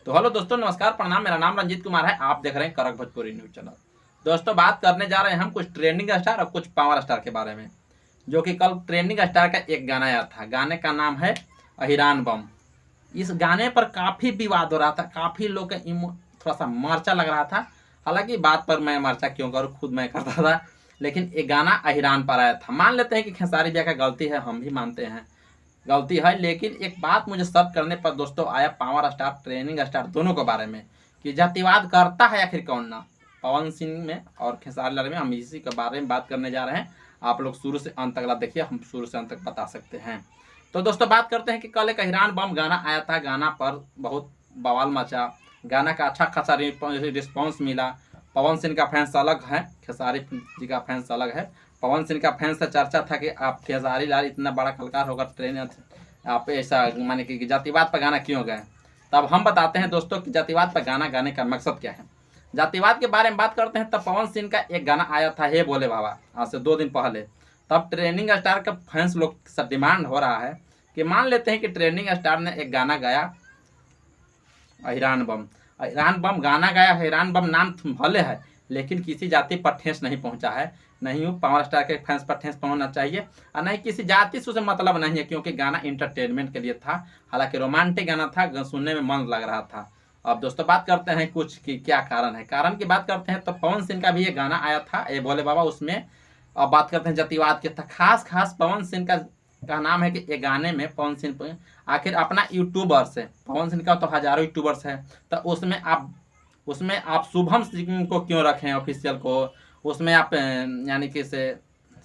तो हेलो दोस्तों, नमस्कार, प्रणाम। मेरा नाम रंजीत कुमार है। आप देख रहे हैं करक भोजपुरी न्यूज चैनल। दोस्तों, बात करने जा रहे हैं हम कुछ ट्रेंडिंग स्टार और कुछ पावर स्टार के बारे में, जो कि कल ट्रेंडिंग स्टार का एक गाना आया था। गाने का नाम है अहिरान बम। इस गाने पर काफ़ी विवाद हो रहा था, काफ़ी लोग का थोड़ा सा मर्चा लग रहा था। हालांकि बात पर मैं मर्चा क्यों करूँ, खुद मैं करता था। लेकिन ये गाना अहिरान पर आया था। मान लेते हैं कि खेसारी भैया का गलती है, हम भी मानते हैं गलती है। लेकिन एक बात मुझे सर्च करने पर दोस्तों आया पावर स्टार ट्रेनिंग स्टार दोनों के बारे में, कि जातिवाद करता है आखिर कौन ना। पवन सिंह में और खेसारी लाल में हम इसी के बारे में बात करने जा रहे हैं। आप लोग शुरू से अंत तक देखिए, हम शुरू से अंत तक बता सकते हैं। तो दोस्तों, बात करते हैं कि कल एक अहिरान बम गाना आया था। गाना पर बहुत बवाल मचा। गाना का अच्छा खासा रिस्पॉन्स मिला। पवन सिंह का फैंस अलग है, खेसारी जी का फैंस अलग है। पवन सिंह का फैंस से चर्चा था कि आप खेसारी लाल इतना बड़ा कलाकार होगा, ट्रेन आप ऐसा माने कि जातिवाद पर गाना क्यों गए। तब हम बताते हैं दोस्तों कि जातिवाद पर गाना गाने का मकसद क्या है। जातिवाद के बारे में बात करते हैं तब पवन सिंह का एक गाना आया था, हे बोले बाबा, आज से 2 दिन पहले। तब ट्रेंडिंग स्टार का फैंस लोग से डिमांड हो रहा है कि मान लेते हैं कि ट्रेंडिंग स्टार ने एक गाना गाया अहिरान बम। अहिरान बम गाना गाया, अहिरान बम नाम भले है, लेकिन किसी जाति पर ठेस नहीं पहुंचा है। नहीं हो पावर स्टार के फैंस पर ठेस पहुंचना चाहिए, और नहीं किसी जाति से उसे मतलब नहीं है, क्योंकि गाना इंटरटेनमेंट के लिए था। हालांकि रोमांटिक गाना था, सुनने में मन लग रहा था। अब दोस्तों, बात करते हैं कुछ कि क्या कारण है। कारण की बात करते हैं तो पवन सिंह का भी ये गाना आया था, ए बोले बाबा, उसमें। अब बात करते हैं जातिवाद के, तो खास खास पवन सिंह का नाम है कि ये गाने में पवन सिंह आखिर अपना यूट्यूबर्स है। पवन सिंह का तो हजारों यूट्यूबर्स है, तो उसमें आप शुभम सिंह को क्यों रखें ऑफिशियल को। उसमें आप यानी कि से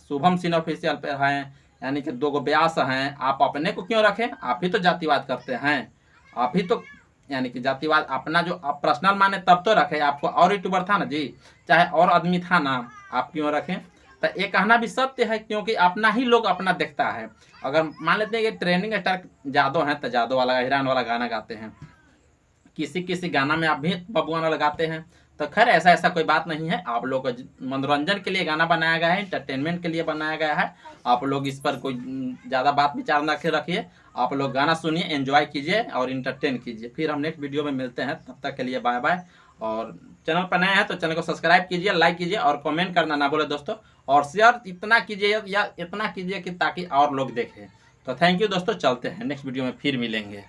शुभम सिंह ऑफिशियल पे हैं, यानी कि 2 व्यास हैं। आप अपने को क्यों रखें? आप ही तो जातिवाद करते हैं। आप ही तो यानी कि जातिवाद अपना जो आप पर्सनल माने तब तो रखे। आपको और यूट्यूबर था ना जी, चाहे और आदमी था ना, आप क्यों रखें? तो ये कहना भी सत्य है, क्योंकि अपना ही लोग अपना देखता है। अगर मान लेते हैं कि ट्रेंडिंग स्टार जादव हैं, तो जादव वाला हिरान वाला गाना गाते हैं। किसी किसी गाना में आप भी बबुआना लगाते हैं। तो खैर, ऐसा ऐसा कोई बात नहीं है। आप लोग को मनोरंजन के लिए गाना बनाया गया है, इंटरटेनमेंट के लिए बनाया गया है। आप लोग इस पर कोई ज़्यादा बात विचार न रखिए। आप लोग गाना सुनिए, एंजॉय कीजिए और इंटरटेन कीजिए। फिर हम नेक्स्ट वीडियो में मिलते हैं, तब तक के लिए बाय बाय। और चैनल पर नए हैं तो चैनल को सब्सक्राइब कीजिए, लाइक कीजिए और कमेंट करना ना बोले दोस्तों। और शेयर इतना कीजिए या इतना कीजिए कि ताकि और लोग देखें। तो थैंक यू दोस्तों, चलते हैं, नेक्स्ट वीडियो में फिर मिलेंगे।